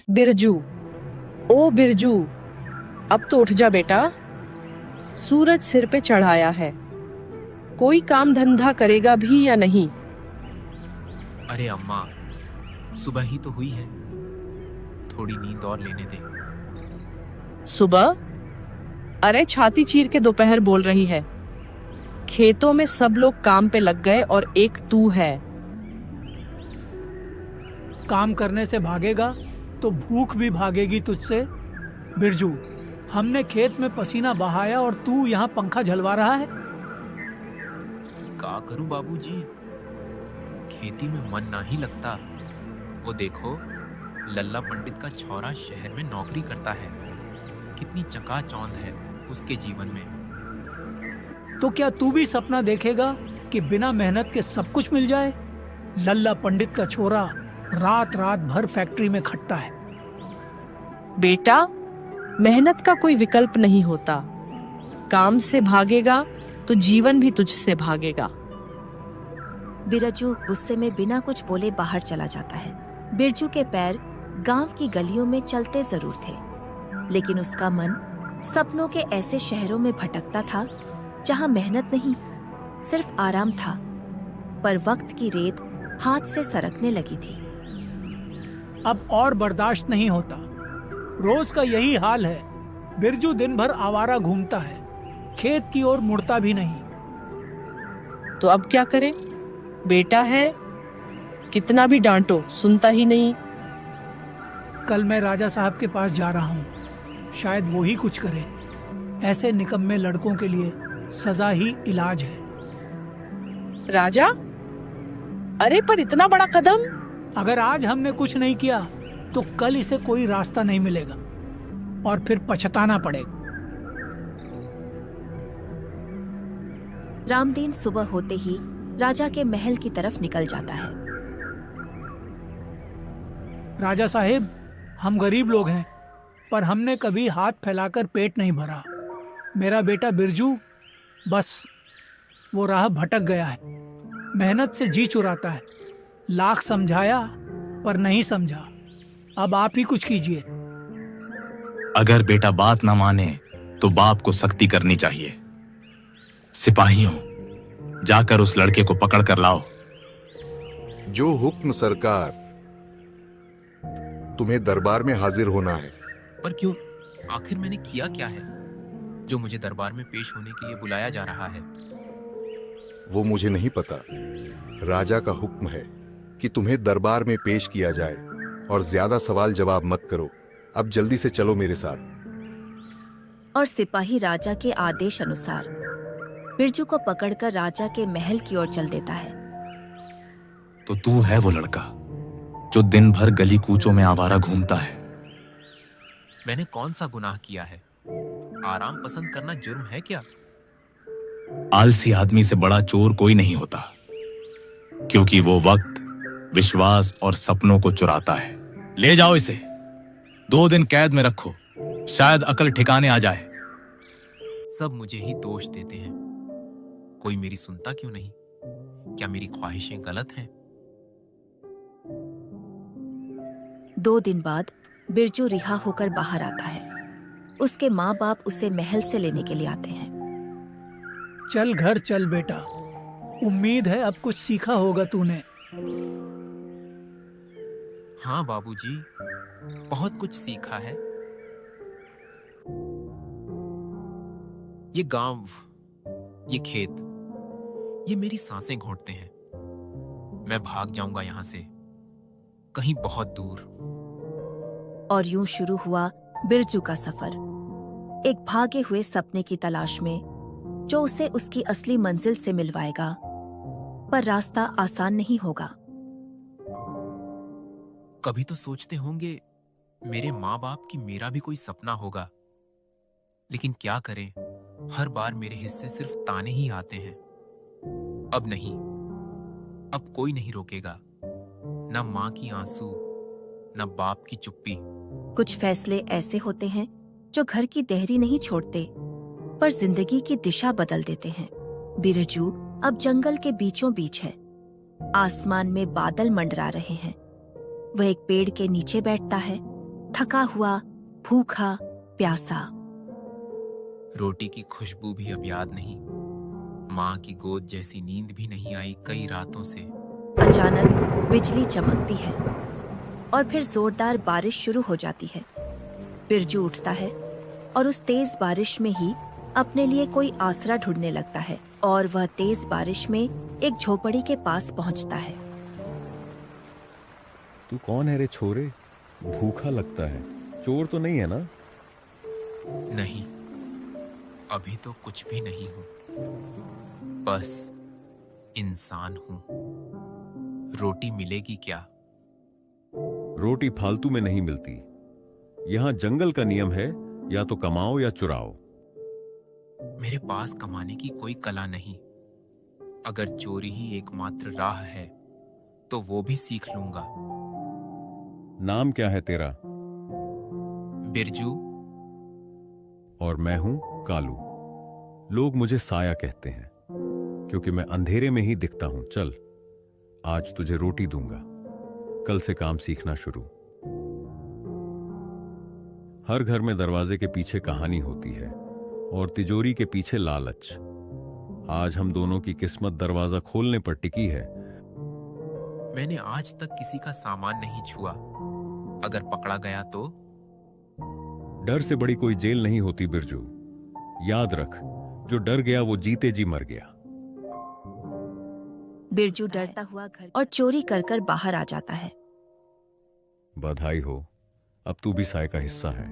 बिरजू, ओ बिरजू, अब तो उठ जा बेटा। सूरज सिर पे चढ़ाया है, कोई काम धंधा करेगा भी या नहीं? अरे अम्मा, सुबह ही तो हुई है, थोड़ी नींद और लेने दे। सुबह? अरे छाती चीर के दोपहर बोल रही है। खेतों में सब लोग काम पे लग गए और एक तू है। काम करने से भागेगा तो भूख भी भागेगी तुझसे। बिरजू, हमने खेत में पसीना बहाया और तू यहाँ पंखा झलवा रहा है। क्या करूं बाबूजी, खेती में मन ना ही लगता। वो देखो, लल्ला पंडित का छौरा शहर में नौकरी करता है, कितनी चकाचौंध है उसके जीवन में। तो क्या तू भी सपना देखेगा कि बिना मेहनत के सब कुछ मिल जाए? लल्ला पंडित का छोरा रात रात भर फैक्ट्री में खटता है। बेटा, मेहनत का कोई विकल्प नहीं होता। काम से भागेगा तो जीवन भी तुझसे भागेगा। बिरजू गुस्से में बिना कुछ बोले बाहर चला जाता है। बिरजू के पैर गांव की गलियों में चलते जरूर थे, लेकिन उसका मन सपनों के ऐसे शहरों में भटकता था जहां मेहनत नहीं, सिर्फ आराम था। पर वक्त की रेत हाथ से सरकने लगी थी। अब और बर्दाश्त नहीं होता। रोज का यही हाल है। बिरजू दिन भर आवारा घूमता है, खेत की ओर मुड़ता भी नहीं। तो अब क्या करे? बेटा है, कितना भी डांटो सुनता ही नहीं। कल मैं राजा साहब के पास जा रहा हूँ, शायद वो ही कुछ करे। ऐसे निकम्मे लड़कों के लिए सजा ही इलाज है। राजा? अरे पर इतना बड़ा कदम! अगर आज हमने कुछ नहीं किया तो कल इसे कोई रास्ता नहीं मिलेगा और फिर पछताना पड़ेगा। रामदीन सुबह होते ही राजा के महल की तरफ निकल जाता है। राजा साहिब, हम गरीब लोग हैं, पर हमने कभी हाथ फैलाकर पेट नहीं भरा। मेरा बेटा बिरजू, बस वो राह भटक गया है। मेहनत से जी चुराता है। लाख समझाया पर नहीं समझा। अब आप ही कुछ कीजिए। अगर बेटा बात ना माने तो बाप को सख्ती करनी चाहिए। सिपाहियों, जाकर उस लड़के को पकड़ कर लाओ। जो हुक्म सरकार। तुम्हें दरबार में हाजिर होना है। पर क्यों? आखिर मैंने किया क्या है जो मुझे दरबार में पेश होने के लिए बुलाया जा रहा है? वो मुझे नहीं पता। राजा का हुक्म है कि तुम्हें दरबार में पेश किया जाए और ज्यादा सवाल जवाब मत करो। अब जल्दी से चलो मेरे साथ। और सिपाही राजा के आदेश अनुसार बिरजू को पकड़कर राजा के महल की ओर चल देता है। तो तू है वो लड़का जो दिन भर गली कूचों में आवारा घूमता है? मैंने कौन सा गुनाह किया है? आराम पसंद करना जुर्म है क्या? आलसी आदमी से बड़ा चोर कोई नहीं होता, क्योंकि वो वक्त, विश्वास और सपनों को चुराता है। ले जाओ इसे, 2 दिन कैद में रखो, शायद अकल ठिकाने आ जाए। सब मुझे ही दोष देते हैं, कोई मेरी सुनता क्यों नहीं? क्या मेरी ख्वाहिशें गलत हैं? 2 दिन बाद बिरजू रिहा होकर बाहर आता है। उसके माँ बाप उसे महल से लेने के लिए आते हैं। चल घर चल बेटा, उम्मीद है अब कुछ सीखा होगा तूने। हाँ बाबूजी, बहुत कुछ सीखा है। ये गांव, ये खेत, ये मेरी सांसें घोंटते हैं। मैं भाग जाऊंगा यहाँ से, कहीं बहुत दूर। और यूं शुरू हुआ बिरजू का सफर, एक भागे हुए सपने की तलाश में जो उसे उसकी असली मंजिल से मिलवाएगा। पर रास्ता आसान नहीं होगा। कभी तो सोचते होंगे मेरे माँ बाप की मेरा भी कोई सपना होगा, लेकिन क्या करें, हर बार मेरे हिस्से सिर्फ ताने ही आते हैं। अब नहीं, अब कोई नहीं रोकेगा, न माँ की आंसू, न बाप की चुप्पी। कुछ फैसले ऐसे होते हैं जो घर की देहरी नहीं छोड़ते, पर जिंदगी की दिशा बदल देते हैं। बिरजू अब जंगल के बीचों बीच है। आसमान में बादल मंडरा रहे हैं। वह एक पेड़ के नीचे बैठता है, थका हुआ, भूखा, प्यासा। रोटी की खुशबू भी अब याद नहीं, माँ की गोद जैसी नींद भी नहीं आई कई रातों से। अचानक बिजली चमकती है और फिर जोरदार बारिश शुरू हो जाती है। बिरजू उठता है और उस तेज बारिश में ही अपने लिए कोई आसरा ढूंढने लगता है और वह तेज बारिश में एक झोपड़ी के पास पहुंचता है। तू कौन है रे छोरे? भूखा लगता है, चोर तो नहीं है ना? नहीं, अभी तो कुछ भी नहीं हूं, बस इंसान हूं। रोटी मिलेगी क्या? रोटी फालतू में नहीं मिलती। यहाँ जंगल का नियम है, या तो कमाओ या चुराओ। मेरे पास कमाने की कोई कला नहीं। अगर चोरी ही एकमात्र राह है तो वो भी सीख लूंगा। नाम क्या है तेरा? बिरजू। और मैं हूं कालू। लोग मुझे साया कहते हैं क्योंकि मैं अंधेरे में ही दिखता हूं। चल, आज तुझे रोटी दूंगा, कल से काम सीखना शुरू। हर घर में दरवाजे के पीछे कहानी होती है और तिजोरी के पीछे लालच। आज हम दोनों की किस्मत दरवाजा खोलने पर टिकी है। मैंने आज तक किसी का सामान नहीं छुआ। अगर पकड़ा गया तो? डर से बड़ी कोई जेल नहीं होती बिरजू। याद रख, जो डर गया वो जीते जी मर गया। बिरजू डरता हुआ घर और चोरी कर कर बाहर आ जाता है। बधाई हो, अब तू भी साय का हिस्सा है।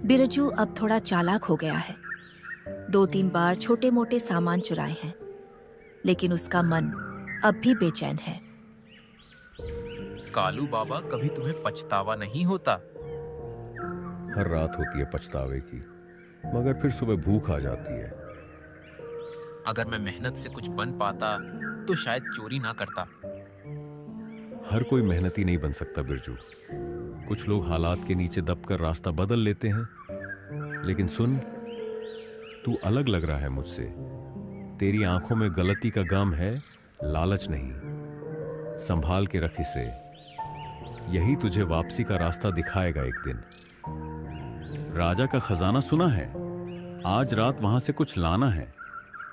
बिरजू अब थोड़ा चालाक हो गया है। 2-3 बार छोटे मोटे सामान चुराए हैं, लेकिन उसका मन अब भी बेचैन है। कालू बाबा, कभी तुम्हें पछतावा नहीं होता? हर रात होती है पछतावे की, मगर फिर सुबह भूख आ जाती है। अगर मैं मेहनत से कुछ बन पाता तो शायद चोरी ना करता। हर कोई मेहनती नहीं बन सकता बिरजू। कुछ लोग हालात के नीचे दबकर रास्ता बदल लेते हैं। लेकिन सुन, तू अलग लग रहा है मुझसे। तेरी आंखों में गलती का गम है, लालच नहीं। संभाल के रख इसे, यही तुझे वापसी का रास्ता दिखाएगा एक दिन। राजा का खजाना सुना है? आज रात वहां से कुछ लाना है।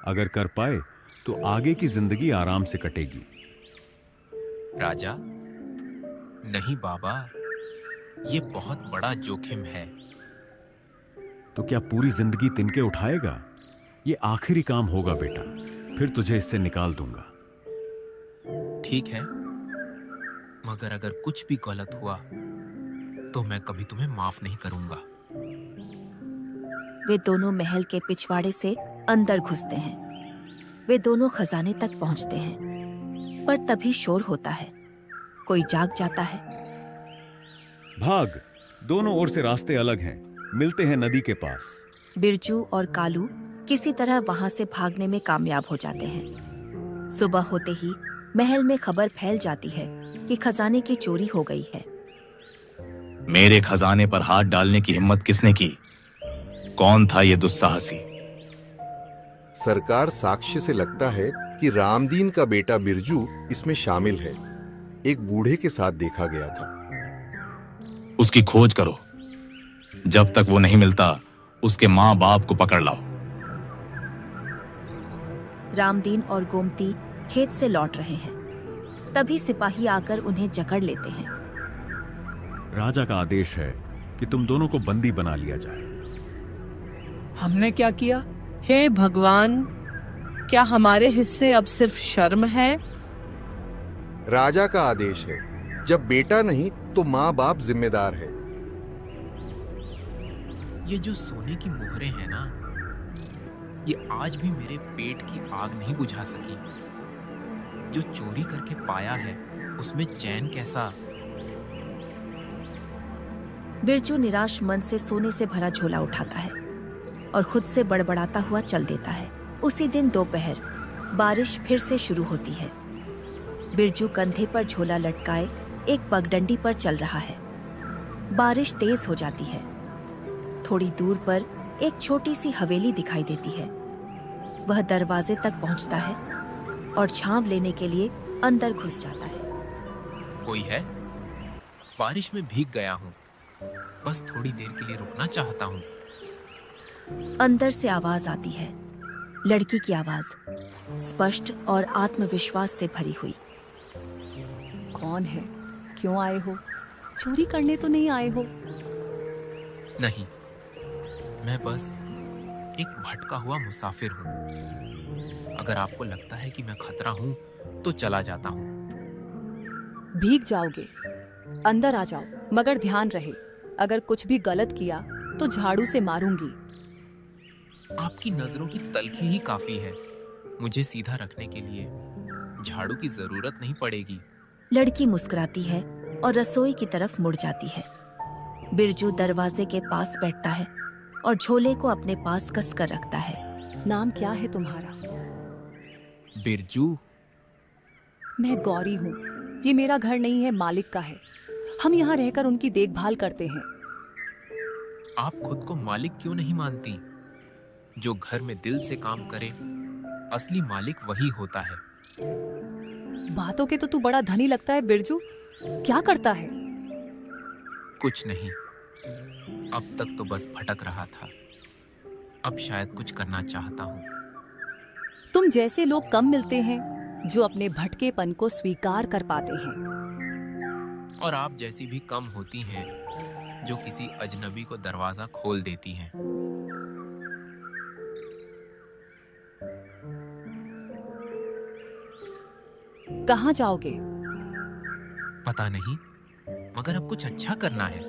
अगर कर पाए तो आगे की जिंदगी आराम से कटेगी। राजा? नहीं बाबा, ये बहुत बड़ा जोखिम है। तो क्या पूरी जिंदगी तिनके उठाएगा? ये आखिरी काम होगा बेटा, फिर तुझे इससे निकाल दूंगा। ठीक है, मगर अगर कुछ भी गलत हुआ तो मैं कभी तुम्हें माफ नहीं करूंगा। वे दोनों महल के पिछवाड़े से अंदर घुसते हैं। वे दोनों खजाने तक पहुंचते हैं, पर तभी शोर होता है। कोई जाग जाता है। भाग, दोनों ओर से रास्ते अलग हैं, मिलते हैं नदी के पास। बिरजू और कालू किसी तरह वहां से भागने में कामयाब हो जाते हैं। सुबह होते ही महल में खबर फैल जाती है कि खजाने की चोरी हो गई है। मेरे खजाने पर हाथ डालने की हिम्मत किसने की? कौन था ये दुस्साहसी? सरकार, साक्ष्य से लगता है कि रामदीन का बेटा बिरजू इसमें शामिल है। एक बूढ़े के साथ देखा गया था। उसकी खोज करो। जब तक वो नहीं मिलता, उसके माँ बाप को पकड़ लाओ। रामदीन और गोमती खेत से लौट रहे हैं। तभी सिपाही आकर उन्हें जकड़ लेते हैं। राजा का आदेश है कि तुम दोनों को बंदी बना लिया जाए। हमने क्या किया? हे भगवान, क्या हमारे हिस्से अब सिर्फ शर्म है? राजा का आदेश है, जब बेटा नहीं तो माँ बाप जिम्मेदार है। ये जो सोने की मोहरें हैं ना, ये आज भी मेरे पेट की आग नहीं बुझा सकी। जो चोरी करके पाया है उसमें चैन कैसा? बिरजू निराश मन से सोने से भरा झोला उठाता है और खुद से बड़बड़ाता हुआ चल देता है। उसी दिन दोपहर बारिश फिर से शुरू होती है। बिरजू कंधे पर झोला लटकाए एक पगडंडी पर चल रहा है। बारिश तेज हो जाती है। थोड़ी दूर पर एक छोटी सी हवेली दिखाई देती है। वह दरवाजे तक पहुंचता है और छांव लेने के लिए अंदर घुस जाता है। कोई है? बारिश में भीग गया हूँ। बस थोड़ी देर के लिए रुकना चाहता हूँ। अंदर से आवाज आती है, लड़की की आवाज, स्पष्ट और आत्मविश्वास से भरी हुई। कौन है? क्यों आए हो? चोरी करने तो नहीं आए हो? नहीं, मैं बस एक भटका हुआ मुसाफिर हूँ। अगर आपको लगता है कि मैं खतरा हूँ तो चला जाता हूँ। भीग जाओगे, अंदर आ जाओ, मगर ध्यान रहे, अगर कुछ भी गलत किया तो झाड़ू से मारूंगी। आपकी नजरों की तलखी ही काफी है। मुझे सीधा रखने के लिए झाड़ू की जरूरत नहीं पड़ेगी। लड़की मुस्कुराती है और रसोई की तरफ मुड़ जाती है। बिरजू दरवाजे के पास बैठता है और झोले को अपने पास कसकर रखता है। नाम क्या है तुम्हारा? बिरजू। मैं गौरी हूँ। ये मेरा घर नहीं है, मालिक का है। हम यहाँ रहकर उनकी देखभाल करते हैं। आप खुद को मालिक क्यों नहीं मानती? जो घर में दिल से काम करे, असली मालिक वही होता है। बातों के तो तू बड़ा धनी लगता है बिरजू। क्या करता है? कुछ नहीं, अब तक तो बस भटक रहा था। अब शायद कुछ करना चाहता हूँ। तुम जैसे लोग कम मिलते हैं जो अपने भटकेपन को स्वीकार कर पाते हैं। और आप जैसी भी कम होती हैं जो किसी अजनबी को दरवाजा खोल देती हैं। कहाँ जाओगे? पता नहीं, मगर अब कुछ अच्छा करना है।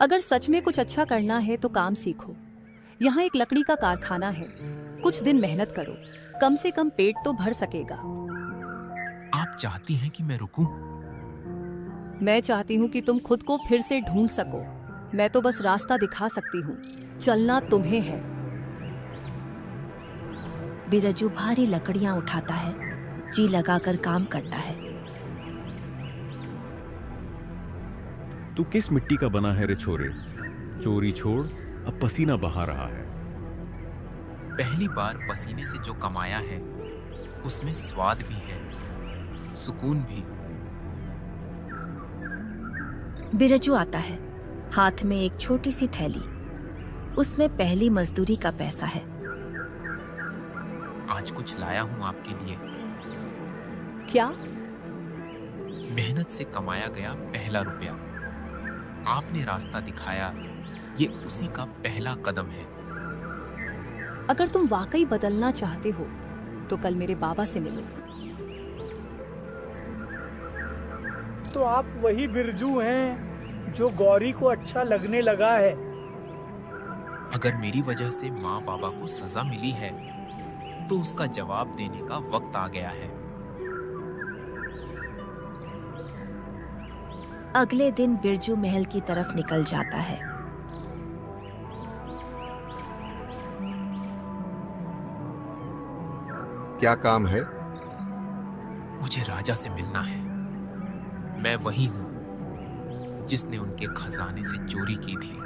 अगर सच में कुछ अच्छा करना है तो काम सीखो। यहाँ एक लकड़ी का कारखाना है। कुछ दिन मेहनत करो, कम से कम पेट तो भर सकेगा। आप चाहती हैं कि मैं रुकूं? मैं चाहती हूँ कि तुम खुद को फिर से ढूंढ सको। मैं तो बस रास्ता दिखा सकती हूँ, चलना तुम्हें है। बिरजू भारी लकड़ियां उठाता है, जी लगाकर काम करता है। तू किस मिट्टी का बना है रे छोरे? चोरी छोड़, अब पसीना बहा रहा है। पहली बार पसीने से जो कमाया है उसमें स्वाद भी है, सुकून भी। बिरजू आता है, हाथ में एक छोटी सी थैली। उसमें पहली मजदूरी का पैसा है। आज कुछ लाया हूं आपके लिए। क्या? मेहनत से कमाया गया पहला रुपया। आपने रास्ता दिखाया, ये उसी का पहला कदम है। अगर तुम वाकई बदलना चाहते हो तो कल मेरे बाबा से मिलो। तो आप वही बिरजू हैं जो गौरी को अच्छा लगने लगा है। अगर मेरी वजह से माँ बाबा को सजा मिली है तो उसका जवाब देने का वक्त आ गया है। अगले दिन बिरजू महल की तरफ निकल जाता है। क्या काम है? मुझे राजा से मिलना है। मैं वही हूं जिसने उनके खजाने से चोरी की थी।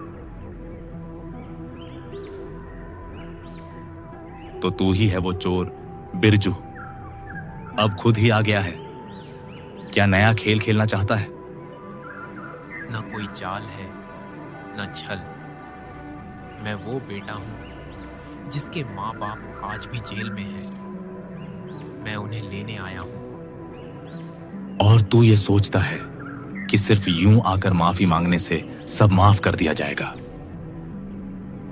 तो तू ही है वो चोर बिरजू। अब खुद ही आ गया है। क्या नया खेल खेलना चाहता है? न कोई चाल है, न छल। मैं वो बेटा हूं जिसके माँ बाप आज भी जेल में हैं। मैं उन्हें लेने आया हूं। और तू ये सोचता है कि सिर्फ यूं आकर माफी मांगने से सब माफ कर दिया जाएगा?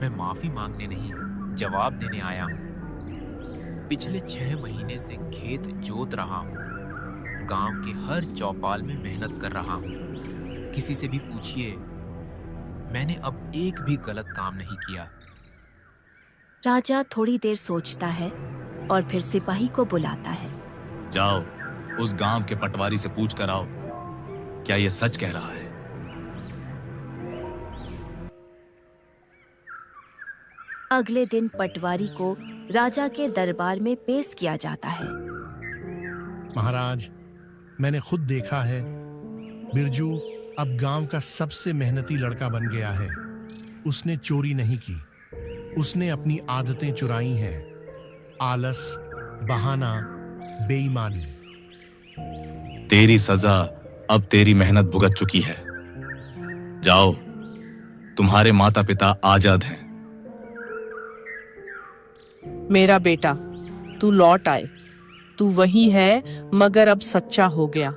मैं माफी मांगने नहीं, जवाब देने आया हूं। पिछले 6 महीने से खेत जोत रहा हूं। गांव के हर चौपाल में मेहनत कर रहा हूं। किसी से भी पूछिए, मैंने अब एक भी गलत काम नहीं किया। राजा थोड़ी देर सोचता है और फिर सिपाही को बुलाता है। जाओ, उस गांव के पटवारी से पूछ कर आओ, क्या ये सच कह रहा है? अगले दिन पटवारी को राजा के दरबार में पेश किया जाता है। महाराज, मैंने खुद देखा है, बिरजू अब गांव का सबसे मेहनती लड़का बन गया है। उसने चोरी नहीं की, उसने अपनी आदतें चुराई हैं। आलस, बहाना, बेईमानी। तेरी सजा अब तेरी मेहनत भुगत चुकी है। जाओ, तुम्हारे माता पिता आजाद हैं। मेरा बेटा, तू लौट आए। तू वही है, मगर अब सच्चा हो गया।